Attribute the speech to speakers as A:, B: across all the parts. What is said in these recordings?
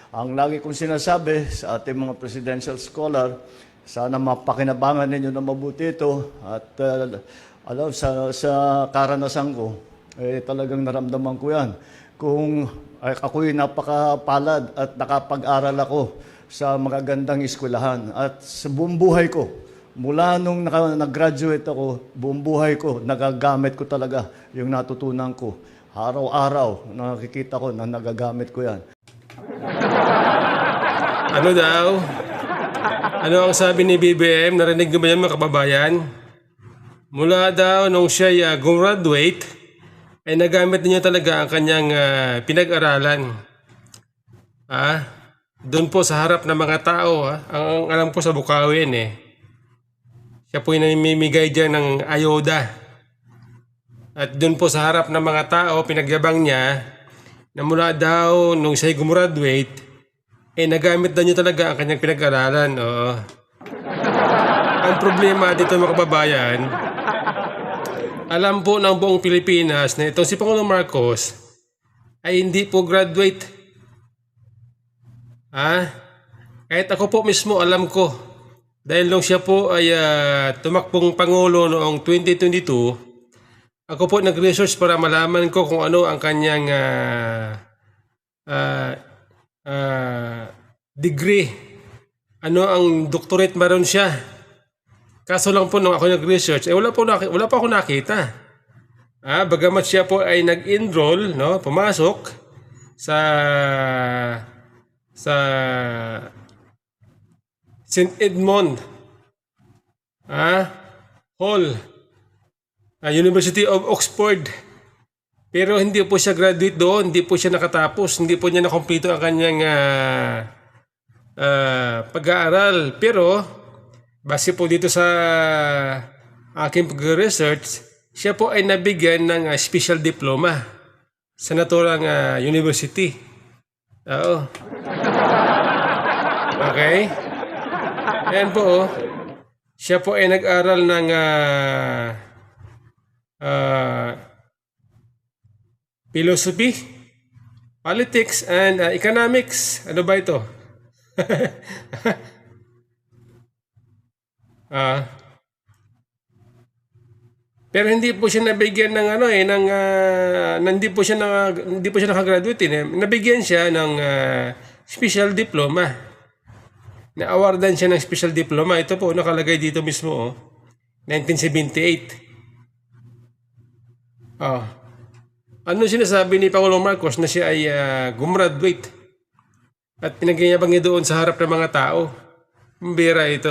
A: Ang lagi kong sinasabi sa ating mga presidential scholar, sana mapakinabangan ninyo na mabuti ito at alam, sa karanasan ko, talagang naramdaman ko yan. Kung ako'y napakapalad at nakapag-aral ako sa magagandang eskwelahan at sa buong buhay ko, mula nung nag-graduate ako, buong buhay ko, nagagamit ko talaga yung natutunan ko. Araw-araw, nakikita ko na nagagamit ko yan.
B: Ano daw? Ano ang sabi ni BBM? Narinig niyo ba yan mga kababayan? Mula daw nung siya gumraduate, ay nagamit niya talaga ang kanyang pinag-aralan. Doon po sa harap ng mga tao, ang alam ko sa Bukawin siya po yung namimigay dyan ng ayoda. At doon po sa harap ng mga tao, pinagyabang niya na mula daw nung siya gumraduate, nagamit na niya talaga ang kanyang pinag-aralan. Oo. Ang problema dito mga kababayan, alam po ng buong Pilipinas na itong si Pangulong Marcos ay hindi po graduate. Kahit ako po mismo alam ko. Dahil nung siya po ay tumakbong Pangulo noong 2022, ako po nag-research para malaman ko kung ano ang kanyang degree. Ano ang doctorate meron siya. Kaso lang po nung ako nag-research, wala pa ako nakita. Bagamat siya po ay nag-enroll, pumasok sa St. Edmund Hall, University of Oxford. Pero hindi po siya graduate doon, hindi po siya nakatapos, hindi po niya nakompleto ang kanyang pag-aaral. Pero base po dito sa aking pag-research, siya po ay nabigyan ng special diploma sa naturang university. Oo. Okay? Ayan po, siya po ay nag-aral ng philosophy, politics, and economics. Ano ba ito? Pero hindi po siya nabigyan ng hindi po siya nakagraduate. Nabigyan siya ng special diploma. Na-awardan siya ng special diploma. Ito po, nakalagay dito mismo, 1978. Ano sinasabi ni Pangulong Marcos na siya ay gumraduate at pinagyayabang niya doon sa harap ng mga tao. Mbira ito.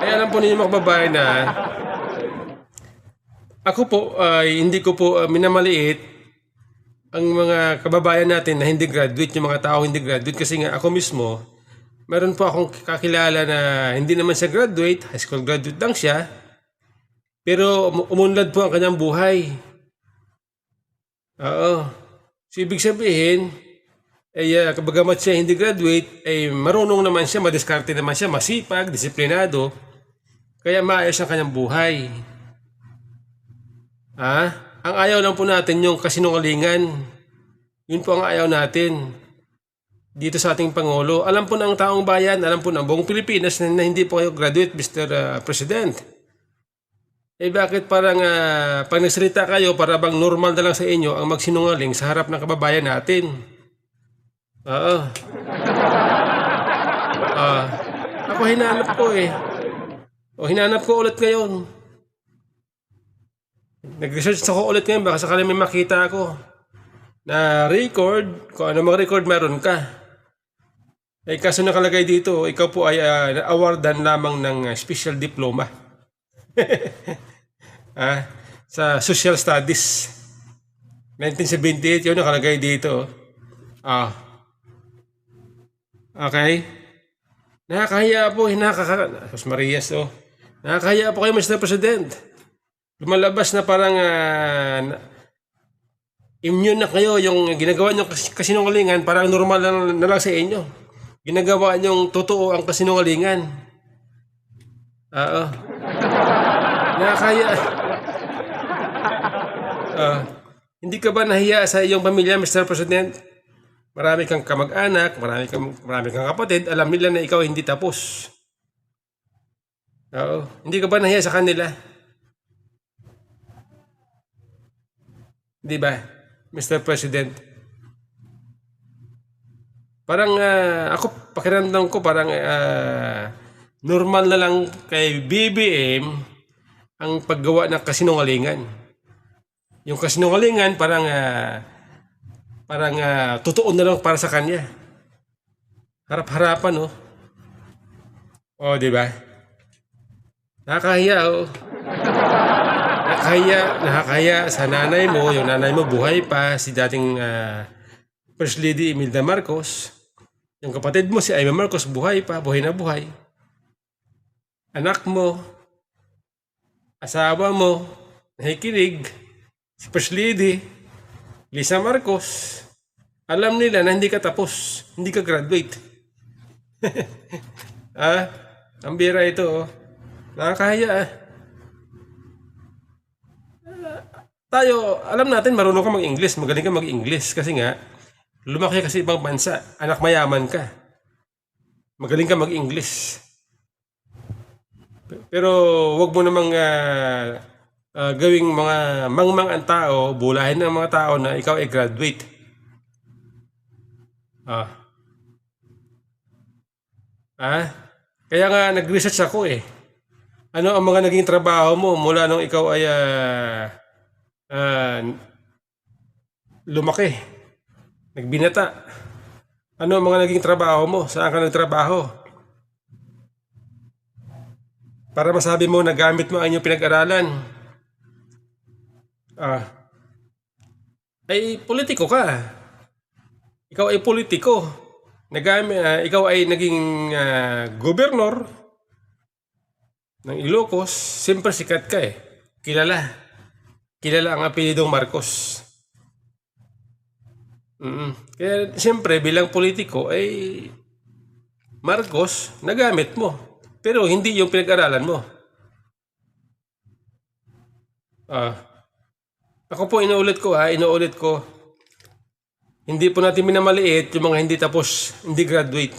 B: Ay alam po ninyo mga kababayan na ako po ay hindi ko po minamaliit ang mga kababayan natin na hindi graduate, yung mga tao hindi graduate, kasi nga ako mismo, meron po akong kakilala na hindi naman siya graduate, high school graduate lang siya, pero umunlad po ang kanyang buhay. Oo. So ibig sabihin, kabagamat siya hindi graduate, marunong naman siya, madiskarte naman siya, masipag, disiplinado, kaya maayos ang kanyang buhay. Ang ayaw lang po natin yung kasinungalingan. Yun po ang ayaw natin dito sa ating Pangulo. Alam po ng taong bayan, alam po ng buong Pilipinas na hindi po kayo graduate, Mr. President. Bakit parang pag nagsalita kayo, para bang normal na lang sa inyo ang magsinungaling sa harap ng kababayan natin? Oo. Ako hinanap ko hinanap ko ulit ngayon. Nag-research ako ulit ngayon, baka sakali may makita ako na record, kung ano mga record meron ka. Kaso nakalagay dito, ikaw po ay na-awardan lamang ng special diploma. Sa Social Studies. 1978, yun nakalagay dito. Okay? Nakakahiya po, Marias, nakakahiya po kayo, Mr. President. Lumalabas na parang immune na kayo, yung ginagawa nyo kasinungalingan, parang normal na lang sa inyo. Ginagawa nyo totoo ang kasinungalingan. Nakakaya. Hindi ka ba nahiya sa iyong pamilya, Mr. President? Marami kang kamag-anak, marami kang kapatid, alam nila na ikaw hindi tapos. Oo. Hindi ka ba nahiya sa kanila? Di ba, Mr. President? Parang ako, pakiramdam ko parang normal na lang kay BBM ang paggawa ng kasinungalingan. Yung kasinungalingan parang totoo na lang para sa kanya. Harap-harapan, oh. Oh, di ba? Nakakahiya, oh. Nakakahiya sa nanay mo. Yung nanay mo buhay pa, si dating First Lady Imelda Marcos. Yung kapatid mo si Amy Marcos buhay pa, buhay na buhay. Anak mo, asawa mo, nakikinig, si First Lady, Lisa Marcos, alam nila na hindi ka tapos, hindi ka graduate. Ang bira ito, oh. Nakakahiya, Tayo, alam natin marunong ka mag-English, magaling ka mag-English kasi nga, lumaki ka sa ibang bansa, anak mayaman ka. Magaling ka mag-English. Pero wag mo namang gawing mga mangmang ang tao, bulahin ng mga tao na ikaw ay graduate. Kaya nga nag-research ako eh. Ano ang mga naging trabaho mo mula nung ikaw ay lumaki, nagbinata? Ano ang mga naging trabaho mo? Saan ka nagtrabaho? Para masabi mo na gamit mo ang inyong pinag-aralan. Ay politiko ka. Ikaw ay politiko. Ikaw ay naging gobernador ng Ilocos. Siyempre sikat ka eh. Kilala ang apelidong Marcos. Kaya siyempre bilang politiko ay Marcos nagamit mo. Pero hindi yung pinag-aralan mo. Ako po inuulit ko. Hindi po natin minamaliit yung mga hindi tapos, hindi graduate.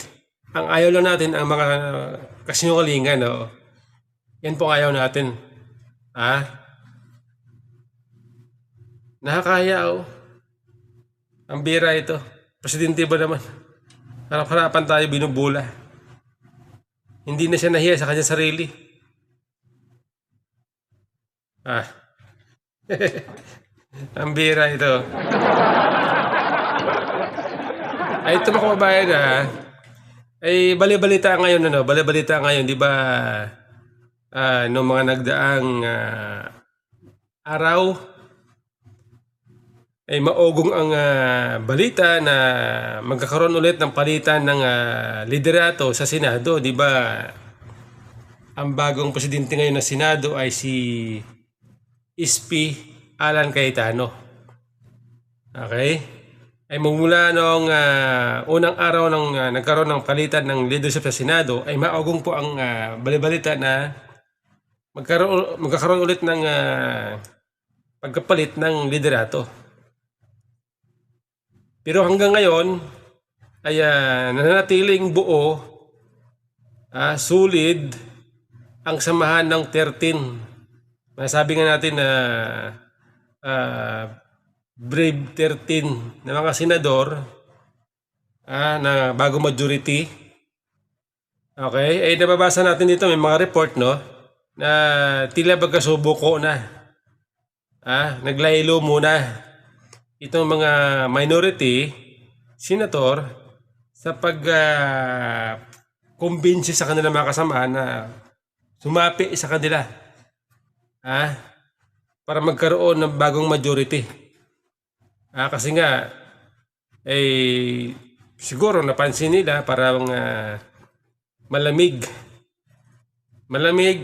B: Ang ayaw lang natin ang mga kasinungalingan. Yan po ang ayaw natin. Nakakaya, Ang bira ito. Presidente ba naman? Harap-harapan tayo binubula. Hindi na siya nahiya sa kanyang sarili. Ang bira ito. Ay, ito mga kababayan ay balibalita ngayon, di ba? Noong mga nagdaang araw, ay maugong ang balita na magkakaroon ulit ng palitan ng liderato sa Senado, di ba? Ang bagong presidente ngayon ng Senado ay si SP Alan Cayetano. Okay? Ay magmula noong unang araw ng nagkaroon ng palitan ng leadership sa Senado, ay maugong po ang balibalita na magkakaroon ulit ng pagkapalit ng liderato. Pero hanggang ngayon ay nananatiling buo, solid ang samahan ng 13. Masabi nga natin na brave 13 na mga senador na bago majority. Okay, ay nababasa natin dito may mga report na tila bagkasubuko na. Naglaylo muna itong mga minority senator sa pag-kumbinsi sa kanilang mga kasama na sumapi sa kanila para magkaroon ng bagong majority. Kasi nga siguro napansin nila parang malamig,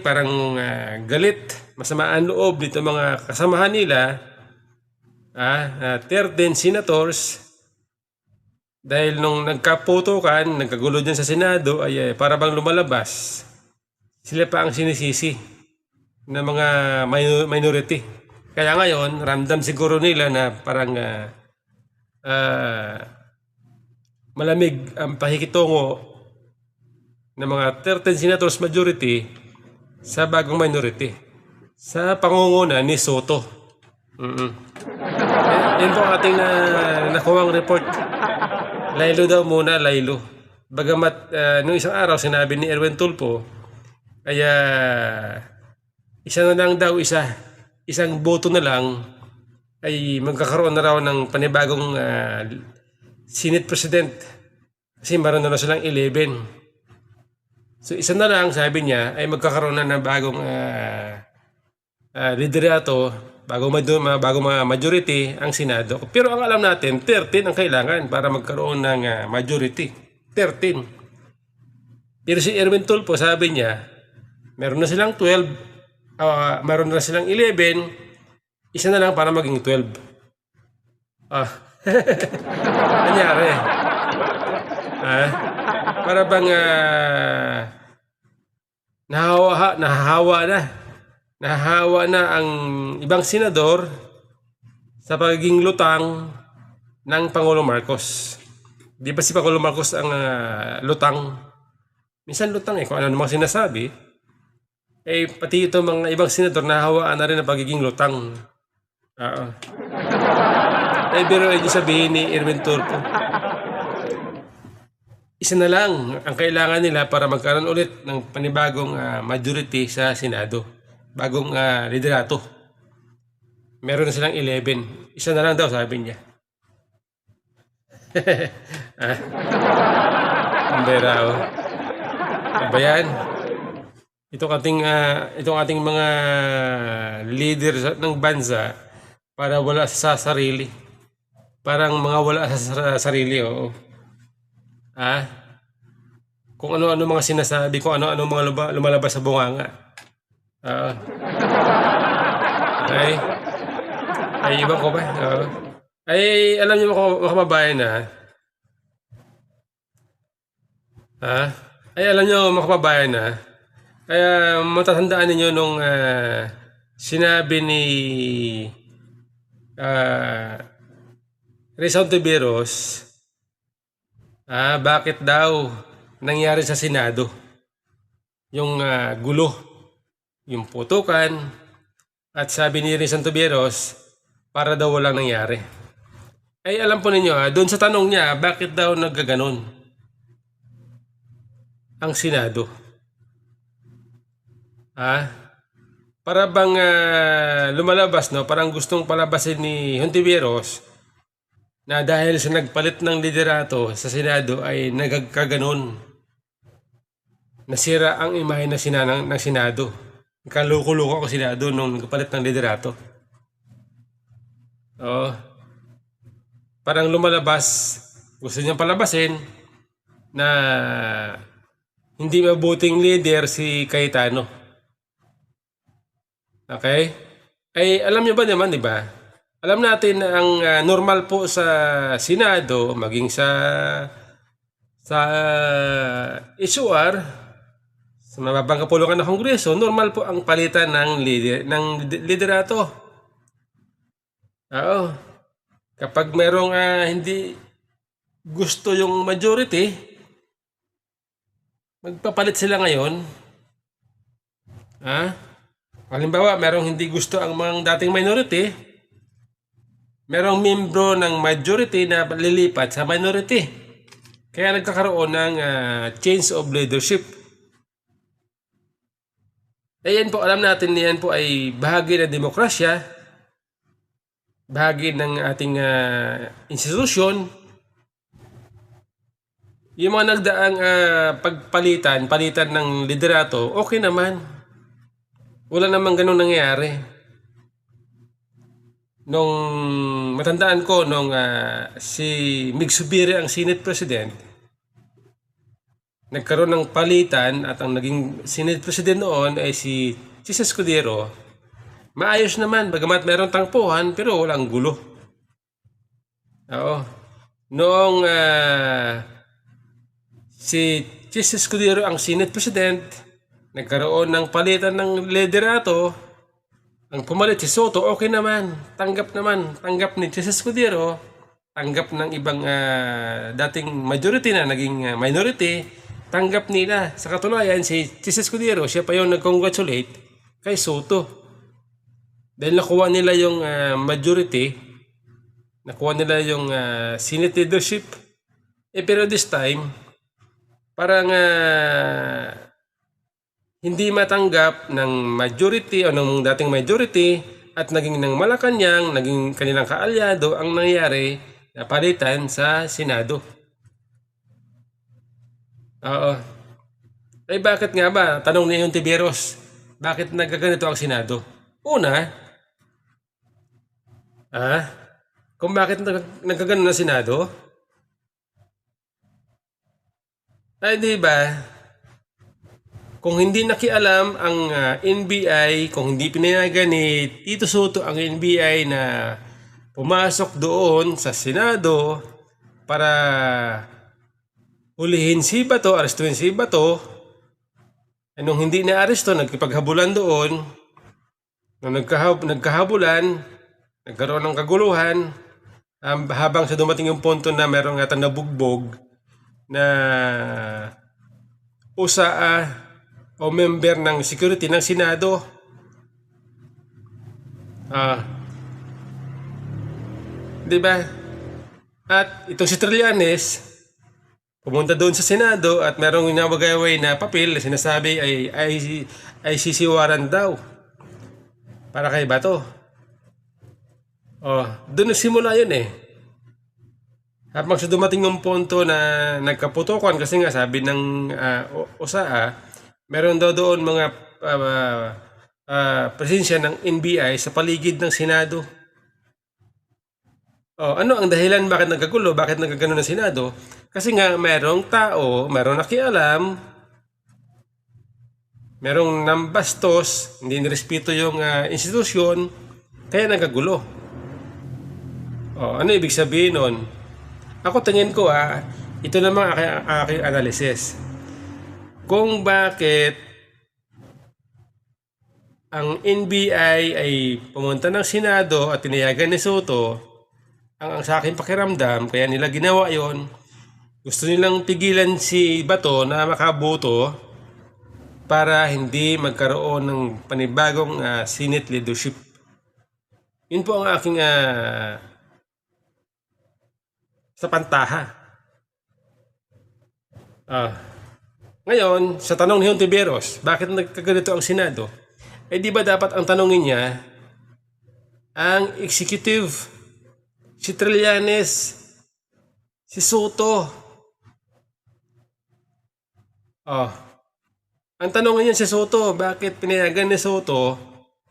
B: parang galit, masama ang loob dito mga kasamahan nila 13 senators dahil nung nagkaputukan, nagkagulo dyan sa Senado ay para bang lumalabas sila pa ang sinisisi ng mga minority. Kaya ngayon, ramdam siguro nila na parang malamig ang pakikitungo ng mga 13 senators majority sa bagong minority sa pangunguna ni Soto. Yan po ang ating nakuhang report. Laylo daw muna, laylo. Bagamat nung isang araw sinabi ni Erwin Tulfo, kaya isa na lang daw, isang boto na lang ay magkakaroon na raw ng panibagong Senate President. Kasi meron na silang 11. So isa na lang, sabi niya, ay magkakaroon na ng bagong liderato, bagong majority ang Senado. Pero ang alam natin, 13 ang kailangan para magkaroon ng majority. 13. Pero si Erwin Tulfo, sabi niya, meron na silang 12, meron na silang 11, isa na lang para maging 12. Nangyari. Para bang nahahawa na ang ibang senador sa pagiging lutang ng Pangulong Marcos. Di ba si Pangulong Marcos ang lutang? Minsan lutang kung ano namang sinasabi. Pati ito mga ibang senador nahawaan na rin ang pagiging lutang. Pero ay sabihin ni Erwin Tulfo, isa na lang ang kailangan nila para magkaroon ulit ng panibagong majority sa Senado. Bagong liderato. Meron na silang 11. Isa na lang daw, sabi niya. Ang bera, oh. Ano ba yan? Itong ating mga leader ng bansa para wala sa sarili. Parang mga wala sa sarili, oo. Kung ano-ano mga sinasabi, kung ano-ano mga lumalabas sa bunganga. Okay? Ay, iba ko ba? Ay, alam niyo mga kababayan ay, alam niyo mga kababayan kaya matatandaan ninyo nung sinabi ni Rizal Tiberos, bakit daw nangyari sa Senado yung gulo, yung putukan, at sabi ni Rizal Tiberos, para daw walang nangyari. Ay alam po ninyo, doon sa tanong niya, bakit daw nagkaganon ang Senado? Para bang lumalabas, no? Parang gustong palabasin ni Hontiveros na dahil sa nagpalit ng liderato sa Senado ay nagkaganon. Nasira ang imahe ng Senado. Kaluko-luko ang Senado nung nagpalit ng liderato. Parang lumalabas, gusto niyang palabasin na hindi mabuting leader si Cayetano. Okay? Ay alam niyo ba naman, di ba? Alam natin na ang normal po sa Senado, maging sa SUR, sa mababang kapulukan ng Kongreso, normal po ang palitan ng liderato. Kapag merong hindi gusto yung majority, magpapalit sila ngayon. Halimbawa, merong hindi gusto ang mga dating minority, merong membro ng majority na lilipat sa minority. Kaya nagkakaroon ng change of leadership. Ayan po, alam natin yan po ay bahagi ng demokrasya, bahagi ng ating institusyon. Yung mga nagdaang palitan ng liderato, okay naman. Wala namang ganun nangyayari. Nung matandaan ko, nung si Mig Subiri ang Senate President, nagkaroon ng palitan at ang naging Senate President noon ay si Chis Escudero. Maayos naman, bagamat meron tangpuhan, pero walang gulo. Noong si Chis Escudero ang Senate President, nagkaroon ng palitan ng liderato Ang pumalit si Soto, okay naman. Tanggap naman. Tanggap ni Jesus Escudero. Tanggap ng ibang dating majority na naging minority. Tanggap nila. Sa katunayan, si Jesus Escudero, siya pa yung nag-congratulate kay Soto. Dahil nakuha nila yung majority, nakuha nila yung Senate leadership. Pero this time, parang hindi matanggap ng majority o ng dating majority at naging ng Malacanang, naging kanilang kaalyado ang nangyari na palitan sa Senado. Oo. Eh bakit nga ba? Tanong niya yung Tiberos. Bakit nagkaganito ang Senado? Una, kung bakit nagkaganon ang Senado? Ay di ba? Kung hindi nakialam ang NBI, kung hindi pinayagan ni Tito Soto ang NBI na pumasok doon sa Senado para hulihin si Bato, arestuhin si Bato, nung hindi na-aresto, nagkipaghabulan doon, nung nagkahabulan, nagkaroon ng kaguluhan, habang sa dumating yung punto na merong yata nabugbog na usaa o member ng security ng Senado. Di ba? At itong si Trillanes, pumunta doon sa Senado at merong inawagaway na papel na sinasabi ay sisiwaran daw para kay Bato. Doon nagsimula yun eh. Habang sa dumating yung punto na nagkaputukan kasi nga sabi ng USAA, meron daw doon mga presensya ng NBI sa paligid ng Senado. Ano ang dahilan bakit nagkagulo, bakit nagkagano ng Senado? Kasi nga merong tao, merong nakialam, merong nambastos, hindi nirespeto yung institusyon, kaya nagkagulo. Ano ibig sabihin nun? Ako tingin ko ito naman aking analysis. Kung bakit ang NBI ay pumunta ng Senado at tinayagan ni Soto, ang sa aking pakiramdam, kaya nila ginawa yon, gusto nilang pigilan si Bato na makaboto para hindi magkaroon ng panibagong Senate leadership. Yun po ang aking sa pantaha. Ngayon, sa tanong ni Hontiveros, bakit nagkaganito ang Senado? Di ba dapat ang tanongin niya ang executive, si Trillanes, si Soto. Ang tanongin niya si Soto, bakit pinayagan ni Soto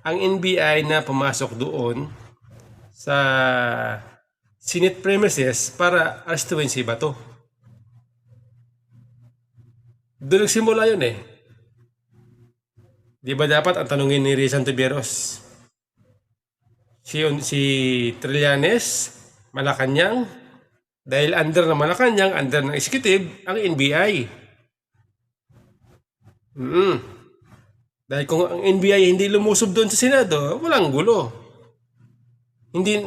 B: ang NBI na pumasok doon sa Senate premises para arestuhin si Bato? Doon nagsimula yun eh. Di ba dapat ang tanungin ni Rizal Tiberos? Si Trillanes, Malacanang, dahil under ng Malacanang, under ng executive, ang NBI. Dahil kung ang NBI hindi lumusob doon sa Senado, walang gulo. Hindi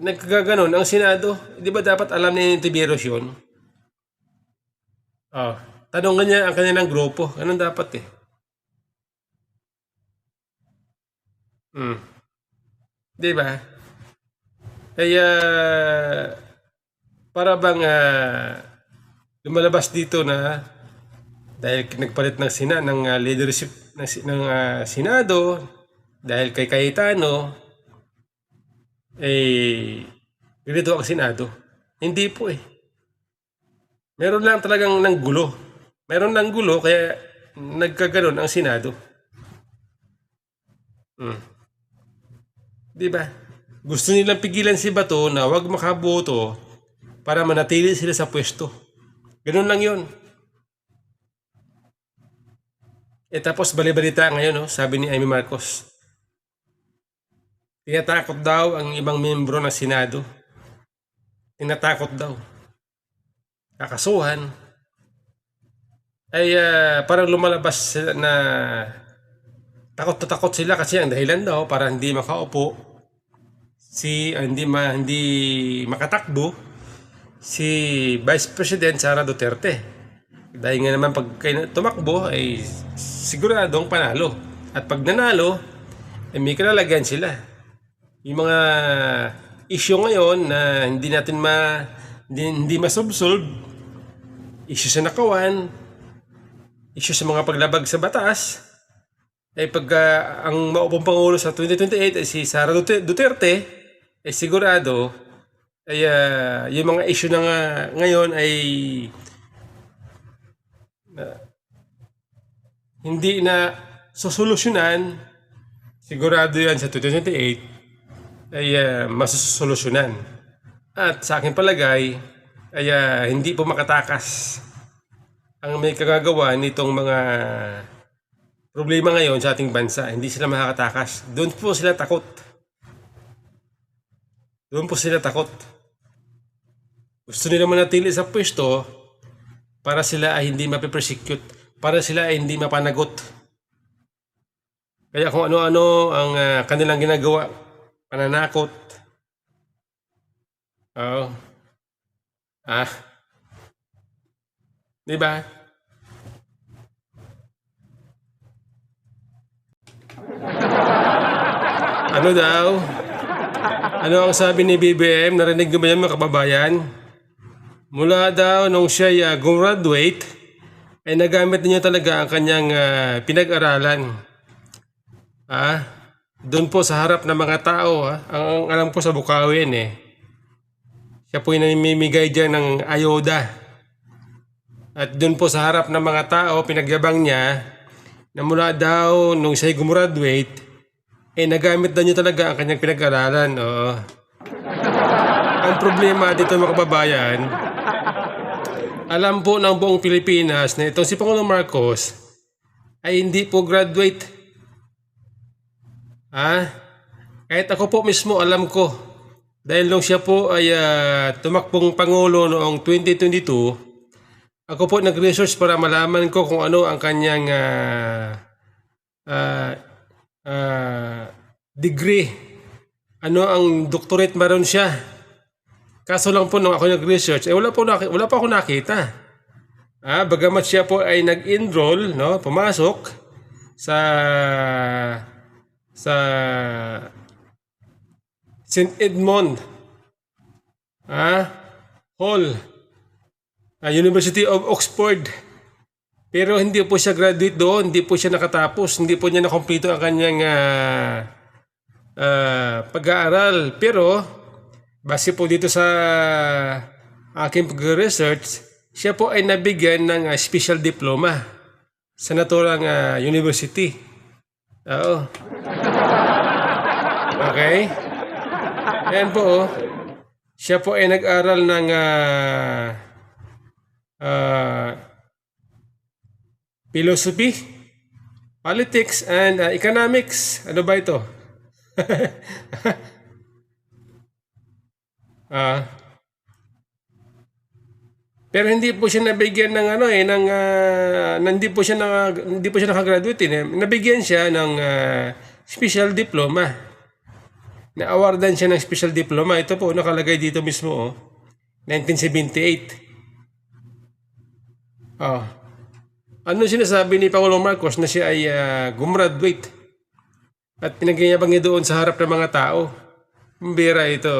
B: nagkaganon ang Senado. Di ba dapat alam ni Tiberos yun? Tanongan niya ang kanilang grupo. Anong dapat eh? Di ba? Kaya para bang lumalabas dito na dahil nagpalit ng leadership ng Senado dahil kay Cayetano ganito ang Senado. Hindi po eh. Meron lang talagang ng gulo. Meron lang gulo kaya nagkaganon ang Senado. Di ba? Gusto nilang pigilan si Bato na wag makaboto para manatili sila sa pwesto. Ganun lang yun. Tapos balibalita ngayon, sabi ni Amy Marcos. Tinatakot daw ang ibang membro ng Senado. Tinatakot daw. Kakasuhan. Parang lumalabas na takot na takot sila kasi ang dahilan daw para hindi makaupo hindi makatakbo si Vice President Sara Duterte. Dahil nga naman pag tumakbo ay siguradong panalo. At pag nanalo, ay may kalalagyan sila. Yung mga issue ngayon na hindi natin hindi masolve, issue sa nakawan, issue sa mga paglabag sa batas, ay pag ang maupong Pangulo sa 2028 ay si Sara Duterte, ay sigurado ay yung mga issue na ngayon ay hindi na susolusyonan, sigurado yan sa 2028 ay masusolusyonan. At sa aking palagay ay hindi po makatakas ang may kagagawa nitong mga problema ngayon sa ating bansa. Hindi sila makakatakas. Doon po sila takot. Doon po sila takot. Gusto nila manatili sa pwesto para sila ay hindi mapipersecute, para sila ay hindi mapanagot. Kaya kung ano-ano ang kanilang ginagawa, pananakot. Oo. Di ba? Ano daw? Ano ang sabi ni BBM? Narinig mo ba yan mga kababayan? Mula daw nung siya gumraduate, ay nagamit niya talaga ang kanyang pinag-aralan. Doon po sa harap ng mga tao, ang alam ko sa Bukawin siya po yung namimigay dyan ng ayuda. At doon po sa harap ng mga tao, pinagyabang niya na mula daw nung siya gumraduate, nagamit na niya talaga ang kanyang pinag-aralan. Oo. Ang problema dito mga kababayan, alam po ng buong Pilipinas na itong si Pangulong Marcos ay hindi po graduate. Kahit ako po mismo alam ko. Dahil nung siya po ay tumakbong Pangulo noong 2022, ako po nag-research para malaman ko kung ano ang kanyang degree. Ano ang doctorate meron siya. Kaso lang po nung ako nag-research, wala pa ako nakita. Bagamat siya po ay nag-enroll, pumasok sa St. Edmond Hall, University of Oxford. Pero hindi po siya graduate doon, hindi po siya nakatapos, hindi po niya nakompleto ang kanyang pag-aaral. Pero base po dito sa aking pag-research, siya po ay nabigyan ng special diploma sa naturang university. Oo. Okay? Ayan po. Siya po ay nag-aral ng philosophy, politics, and economics. Ano ba ito? Pero hindi po siya nabigyan ng hindi po siya nakagraduate. Nabigyan siya ng special diploma. Na-awardan siya ng special diploma. Ito po nakalagay dito mismo 1978. Ano sinasabi ni Pangulong Marcos na siya ay gumraduate at pinagyayabang niya doon sa harap ng mga tao. Bira ito.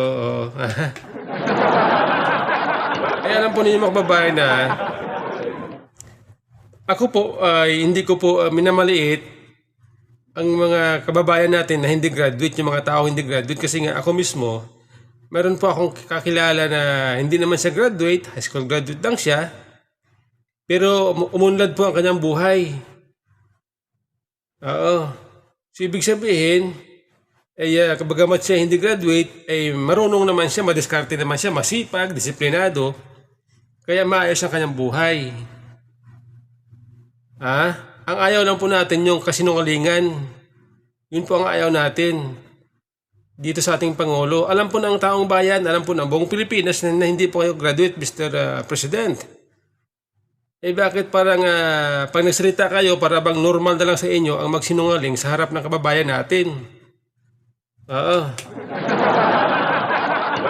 B: Ay alam po ninyo mga kababayan na ako po ay hindi ko po minamaliit ang mga kababayan natin na hindi graduate, yung mga tao hindi graduate, kasi nga ako mismo meron po akong kakilala na hindi naman siya graduate, high school graduate lang siya, pero umunlad po ang kanyang buhay. Oo. So ibig sabihin bagamat siya hindi graduate, marunong naman siya, madiskarte naman siya, masipag, disiplinado, kaya maayos ang kanyang buhay. Ang ayaw lang po natin yung kasinungalingan. Yun po ang ayaw natin dito sa ating Pangulo. Alam po ng taong bayan, alam po ng buong Pilipinas na hindi po kayo graduate, Mr. President. Eh bakit parang pag nagsalita kayo, para bang normal na lang sa inyo ang magsinungaling sa harap ng kababayan natin? Oo.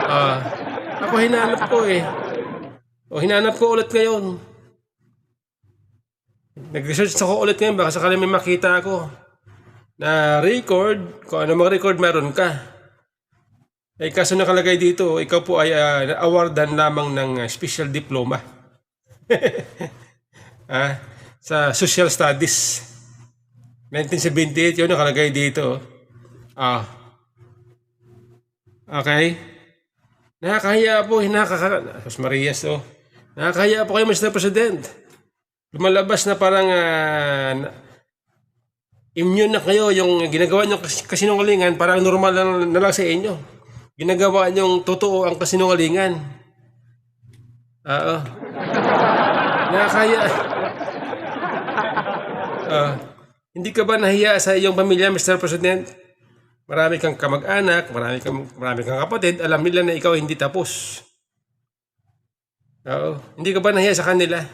B: Ah, ako hinanap ko eh. O hinanap ko ulit ngayon. Nag-research ako ulit ngayon, baka sakali may makita ako na record, kung ano mga record meron ka. Eh kaso nakalagay dito, ikaw po ay na-awardan lamang ng special diploma. Sa Social Studies. 1978 yun nakalagay dito. Okay. Nakakahiya po, Marias, nakakahiya po kayo, Mr. President. Lumalabas na parang immune na kayo, yung ginagawa nyo kasinungalingan, parang normal na lang sa inyo. Ginagawa nyo totoo ang kasinungalingan. Oo. Nakakahiya. Hindi ka ba nahiya sa iyong pamilya, Mr. President? Marami kang kamag-anak, marami kang kapatid, alam nila na ikaw hindi tapos. Oo. Hindi ka ba nahiya sa kanila?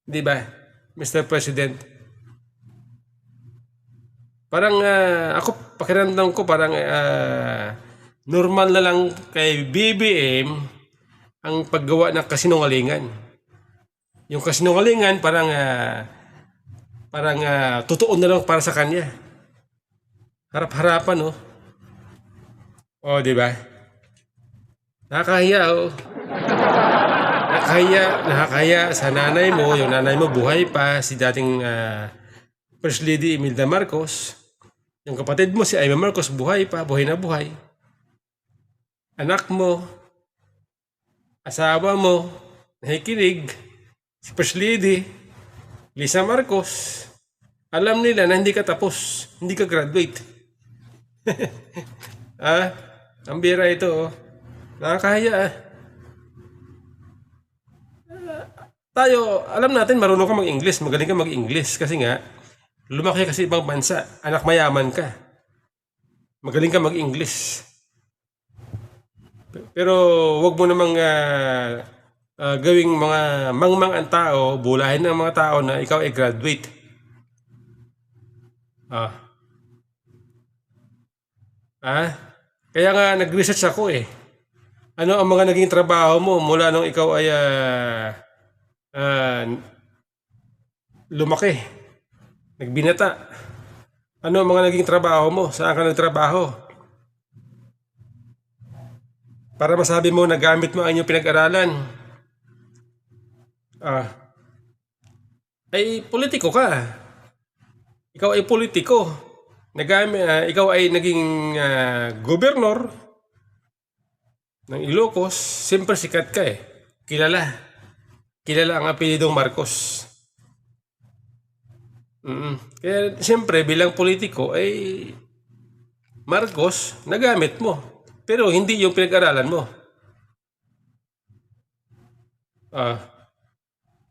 B: Di ba, Mr. President? Parang ako, pakiramdam ko parang normal na lang kay BBM ang paggawa ng kasinungalingan. Yung kasinungalingan parang totoo na lang para sa kanya. Harap-harapan, di ba? Nakakahiya, Nakakahiya sa nanay mo, yung nanay mo buhay pa, si dating First Lady Imelda Marcos. Yung kapatid mo si Amy Marcos buhay pa, buhay na buhay. Anak mo, asawa mo, nakikinig, si First Lady Lisa Marcos, alam nila na hindi ka tapos, hindi ka graduate. Ang bira ito, nakakahiya. Tayo, alam natin marunong ka mag-English, magaling ka mag-English kasi nga, lumaki ka sa ibang bansa, anak mayaman ka. Magaling ka mag-English. Pero wag mo namang gawing mga mangmang ang tao, bulahin ng mga tao na ikaw ay graduate. Kaya nga nag-research ako eh. Ano ang mga naging trabaho mo mula nung ikaw ay lumaki, nagbinata? Ano ang mga naging trabaho mo? Saan ka nagtrabaho? Para masabi mo na gamit mo ang inyong pinag-aralan. Ay politiko ka. Ikaw ay politiko. Ikaw ay naging gobernador ng Ilocos. Siyempre sikat ka eh. Kilala ang apelidong Marcos. Kaya siyempre bilang politiko ay Marcos nagamit mo. Pero hindi yung pinag-aralan mo.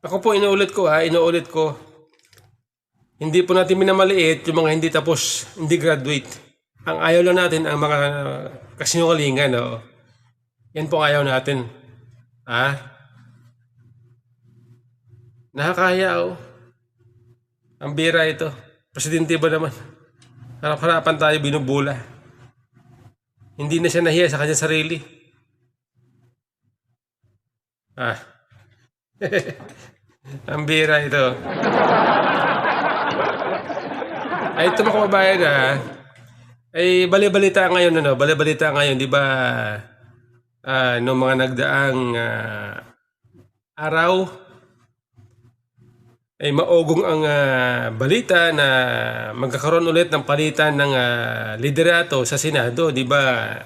B: Ako po inuulit ko. Hindi po natin minamaliit yung mga hindi tapos, hindi graduate. Ang ayaw lang natin ang mga kasinungalingan. Yan po ang ayaw natin. Nakakaya Ang bira ito. Presidente ba naman? Harap-harapan tayo binubula. Hindi na siya nahiya sa kanyang sarili. Ang bira ito. Ay ito mga kababayan ay balibalita ngayon, di ba? Noong mga nagdaang araw ay maugong ang balita na magkakaroon ulit ng palitan ng liderato sa Senado, di ba?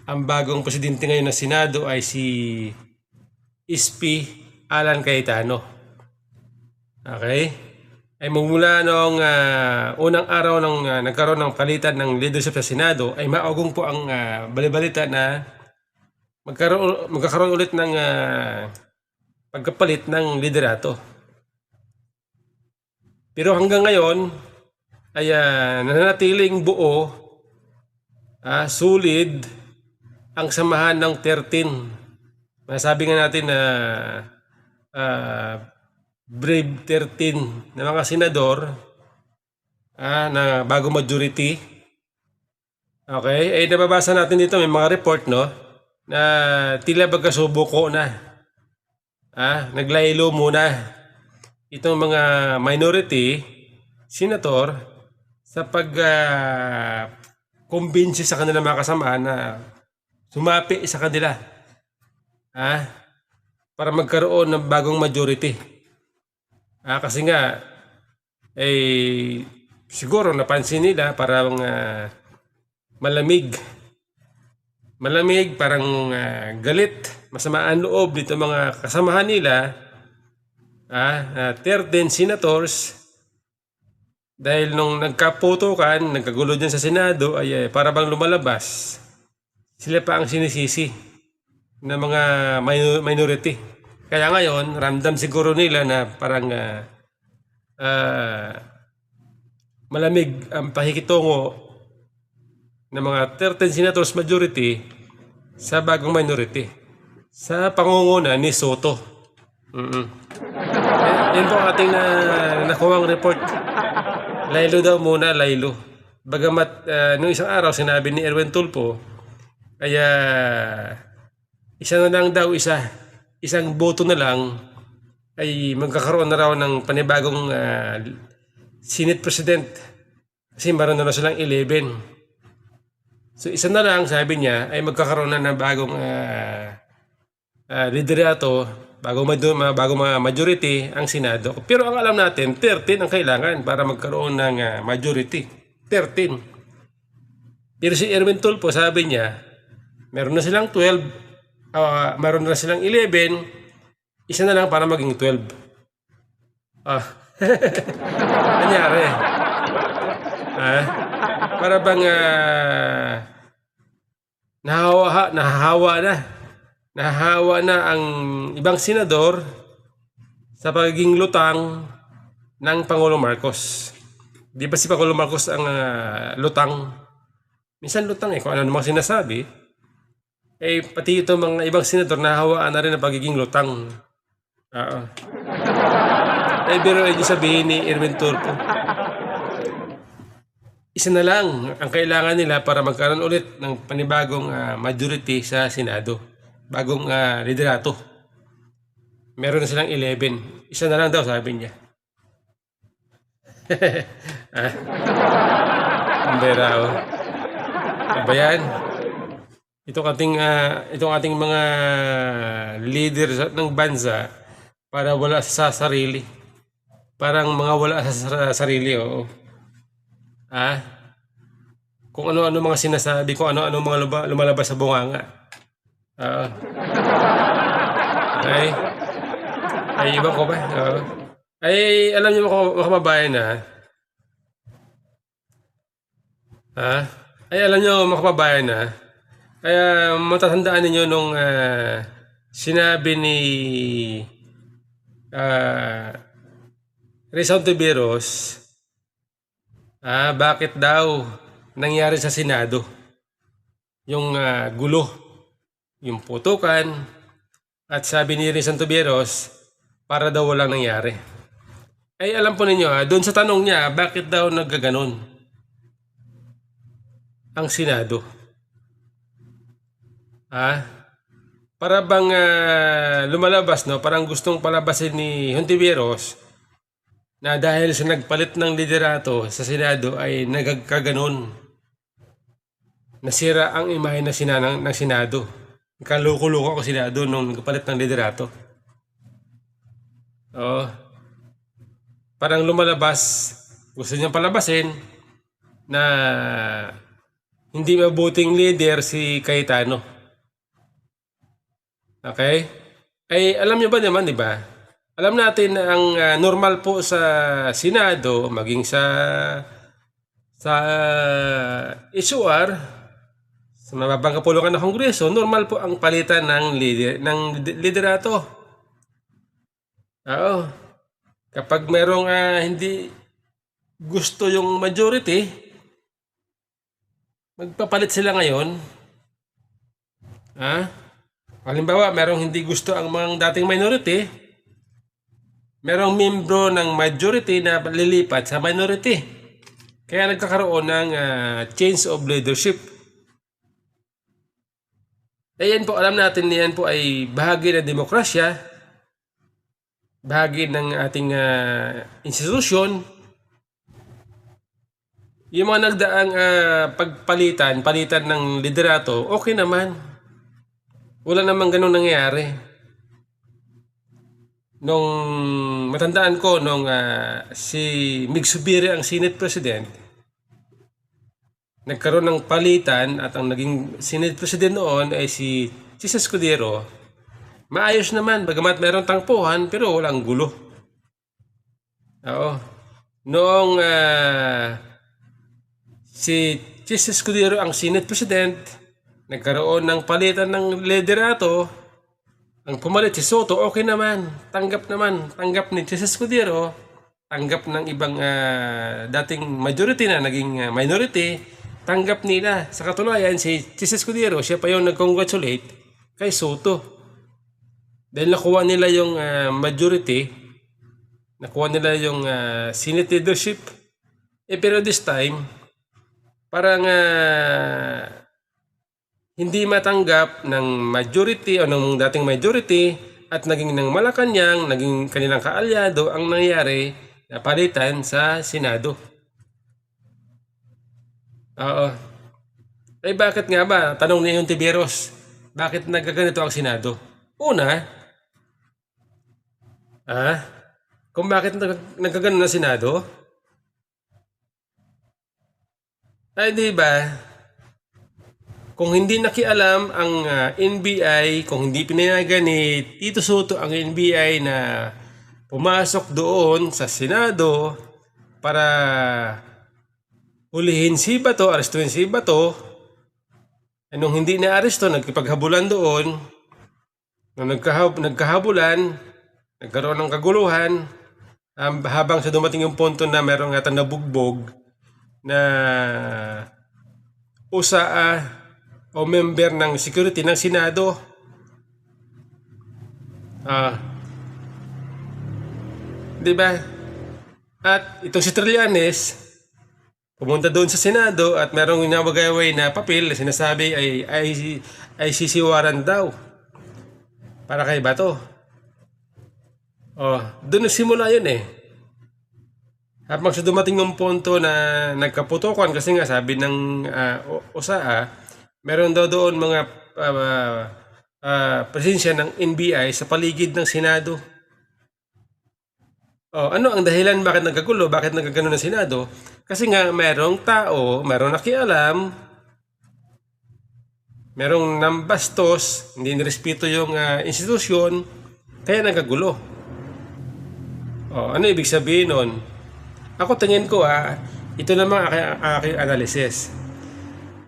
B: Ang bagong presidente ngayon ng Senado ay si SP Alan Cayetano. Okay? Ay magmula noong unang araw ng nagkaroon ng palitan ng leadership sa Senado ay maugong po ang balibalita na magkakaroon ulit ng pagkapalit ng liderato. Pero hanggang ngayon ay nananatiling buo, solid ang samahan ng 13 Masabi nga natin na brave 13 na mga senador na bago majority. Okay? Nababasa natin dito, may mga report, no? Na tila magkasubuko na. Naglaylo muna itong mga minority senator sa pag-kumbinsi sa kanilang mga kasama na sumapi sa kanila. Para magkaroon ng bagong majority. Kasi nga, siguro napansin nila parang malamig. Malamig, parang galit, masama ang loob dito mga kasamahan nila, 13 senators, dahil nung nagkaputukan, nagkagulo dyan sa Senado, ay para bang lumalabas, sila pa ang sinisisi ng mga minority. Kaya ngayon, ramdam siguro nila na parang malamig ang pakikitungo ng mga 13 senators majority sa bagong minority sa pangunguna ni Soto. Yan po ang ating nakuhang report. Laylo daw muna, laylo. Bagamat nung isang araw sinabi ni Erwin Tulfo, kaya isa na lang daw, isang boto na lang ay magkakaroon na raw ng panibagong Senate President. Kasi meron na silang 11. So isa na lang, sabi niya, ay magkakaroon na ng bagong liderato, bagong majority ang Senado. Pero ang alam natin, 13 ang kailangan para magkaroon ng majority. 13. Pero si Erwin Tulfo, sabi niya, meron na silang 12, meron na silang 11, isa na lang para maging 12. Nangyari. Para bang nahahawa na ang ibang senador sa pagiging lutang ng Pangulong Marcos. Di ba si Pangulong Marcos ang lutang? Minsan lutang kung ano namang sinasabi. Pati ito mga ibang senador nahahawaan na rin ang pagiging lutang. Pero sabihin ni Erwin Tulfo, isa na lang ang kailangan nila para magkaroon ulit ng panibagong majority sa Senado. Bagong liderato. Meron na silang 11. Isa na lang daw, sabi niya. Ang bera, Aba yan. Itong ating mga leader ng bansa para wala sa sarili. Parang mga wala sa sarili, oo. Kung ano-ano mga sinasabi, kung ano-ano mga lumalabas sa bunganga. Okay? Iba ko ba? Alam niyo mga kababayan alam niyo mga kababayan kaya matatandaan ninyo nung sinabi ni Rizal Tiberos, bakit daw nangyari sa Senado yung gulo, yung putukan, at sabi ni Rizal Tiberos, para daw walang nangyari. Alam po ninyo, doon sa tanong niya, bakit daw nagkaganon ang Senado? Para bang lumalabas, no? Parang gustong palabasin ni Hontiveros na dahil sa nagpalit ng liderato sa Senado ay nagkaganon. Nasira ang imahe ng Senado. Kaluko-luko ang Senado nung nagpalit ng liderato. Parang lumalabas, gusto niyang palabasin na hindi mabuting leader si Cayetano. Okay? Alam niyo ba naman, di ba? Alam natin na ang normal po sa Senado, maging sa SOR, sa mababang kapulukan ng Kongreso, normal po ang palitan ng liderato. Kapag merong hindi gusto yung majority, magpapalit sila ngayon. Halimbawa, merong hindi gusto ang mga dating minority, merong membro ng majority na lilipat sa minority. Kaya nagkakaroon ng change of leadership. Ayan po, alam natin yan po ay bahagi ng demokrasya, bahagi ng ating institusyon. Yung mga nagdaang palitan ng liderato, okay naman. Wala namang ganun nangyayari. Nung matandaan ko, nung si Mig Subiri ang Senate President, nagkaroon ng palitan at ang naging Senate President noon ay si Chis Escudero. Maayos naman, bagamat mayroong tangpuhan, pero walang gulo. Oo. Noong si Chis Escudero ang Senate President, nagkaroon ng palitan ng liderato, ang pumalit si Soto, okay naman. Tanggap ni Chis Escudero, tanggap ng ibang dating majority na naging minority, tanggap nila. Sa katulayan, si Chis Escudero, siya pa yung nag-congratulate kay Soto. Dahil nakuha nila yung majority, nakuha nila yung Senate leadership. Pero this time, parang hindi matanggap ng majority o ng dating majority at naging ng Malacanang, naging kanilang kaalyado ang nangyari na palitan sa Senado. Oo. Eh bakit nga ba? Tanong niya yung Tiberos. Bakit nagkaganito ang Senado? Una, kung bakit nagkaganon ang Senado? Ay di ba? Kung hindi nakialam ang NBI, kung hindi pinayagan ni Tito Soto ang NBI na pumasok doon sa Senado para hulihin si Bato, arestuhin si Bato, nung hindi na-aresto, nagkipaghabulan doon, nung nagkahabulan, nagkaroon ng kaguluhan, habang sa dumating yung punto na merong yata nabugbog na usaa o member ng security ng Senado. Di ba? At itong si Trillanes pumunta doon sa Senado at merong inawagaway na papel na sinasabi ay sisiwaran daw para kay Bato. Doon nagsimula yun eh. Habang sa dumating ng punto na nagkaputukan kasi nga sabi ng usaa, meron daw doon mga presensya ng NBI sa paligid ng Senado. Ano ang dahilan bakit nagkagulo, bakit nagkagano ng Senado? Kasi nga merong tao, merong nakialam, merong nambastos, hindi nirespeto yung institusyon, kaya nagkagulo. Ano ibig sabihin nun? Ako tingin ko ito naman aking analysis.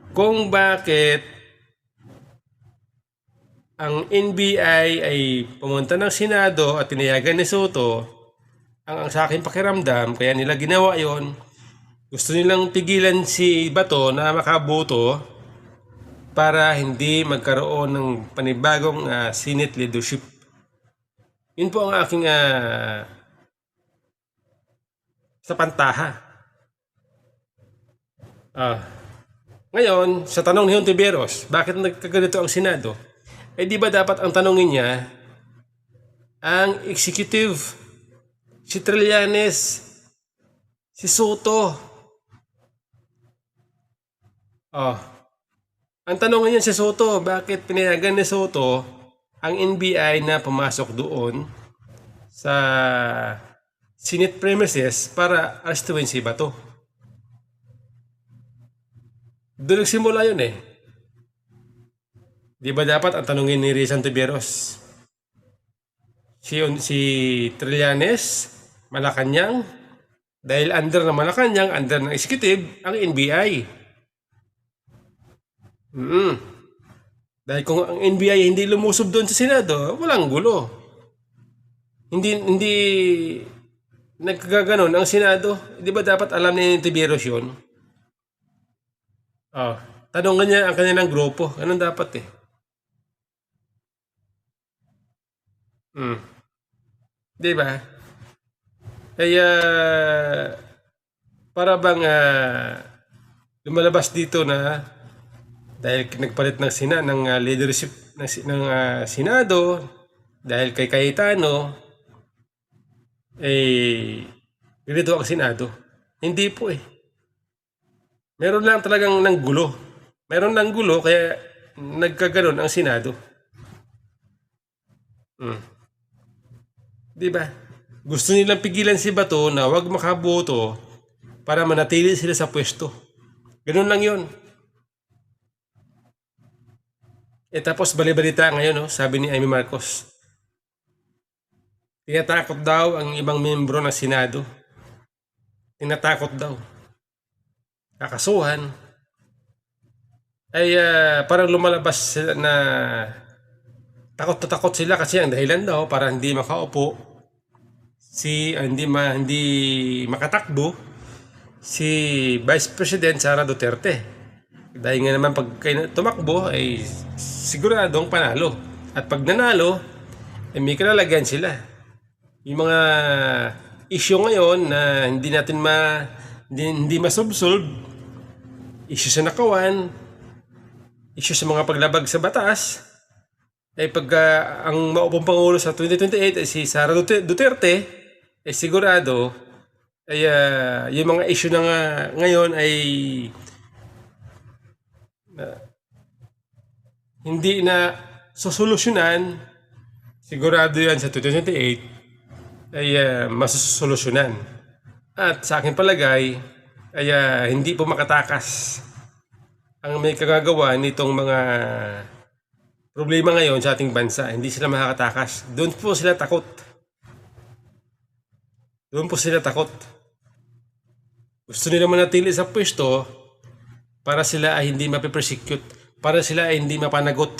B: Kung bakit ang NBI ay pumunta ng Senado at tinayagan ni Soto, ang sa aking pakiramdam, kaya nila ginawa yon, gusto nilang pigilan si Bato na makaboto para hindi magkaroon ng panibagong Senate leadership. Yun po ang aking sa pantaha. Ngayon, sa tanong ni Hontiveros, bakit nagkaganito ang Senado? Di ba dapat ang tanongin niya, ang executive, si Trillanes, si Soto. Ang tanongin niya si Soto, bakit pinayagan ni Soto ang NBI na pumasok doon sa Senate premises para arestuhin si Bato? Doon nagsimula yun eh. Di ba dapat ang tanungin ni Rizal Tiberos? Si Trillanes, Malacanang, dahil under ng Malacanang, under ng executive, ang NBI. Dahil kung ang NBI hindi lumusob doon sa Senado, walang gulo. Hindi nagkaganon ang Senado. Di ba dapat alam ni Tiberos yun? Tanongan niya ang kanilang grupo. Anong dapat eh? Mm. Di ba? Kaya para bang lumalabas dito na dahil nagpalit ng leadership ng Senado dahil kay Cayetano ganito ang Senado. Hindi po eh. Meron lang talagang ng gulo. Meron lang gulo kaya nagkaganon ang Senado. Di ba? Gusto nilang pigilan si Bato na wag makaboto para manatili sila sa pwesto. Ganun lang yun. Tapos balibalita ngayon, sabi ni Amy Marcos, tinatakot daw ang ibang membro ng Senado. Tinatakot daw. Kakasuhan. Parang lumalabas sila na takot na takot sila kasi ang dahilan daw para hindi makaupo hindi makatakbo si Vice President Sara Duterte. Dahil nga naman pag tumakbo ay siguradong panalo. At pag nanalo, may kalalagyan sila. Yung mga issue ngayon na hindi natin hindi masolve, issue sa nakawan, issue sa mga paglabag sa batas, ay pag ang maupong Pangulo sa 2028 ay si Sara Duterte, ay sigurado ay yung mga issue na ngayon ay hindi na susolusyonan, sigurado yan sa 2028 ay masusolusyonan. At sa akin palagay ay hindi po makatakas ang may kagagawa nitong mga problema ngayon sa ating bansa. Hindi sila makakatakas. Doon po sila takot. Doon po sila takot. Gusto nila manatili sa pwesto para sila ay hindi mapipersecute, para sila ay hindi mapanagot.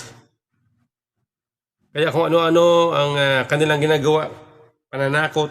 B: Kaya kung ano-ano ang kanilang ginagawa, pananakot.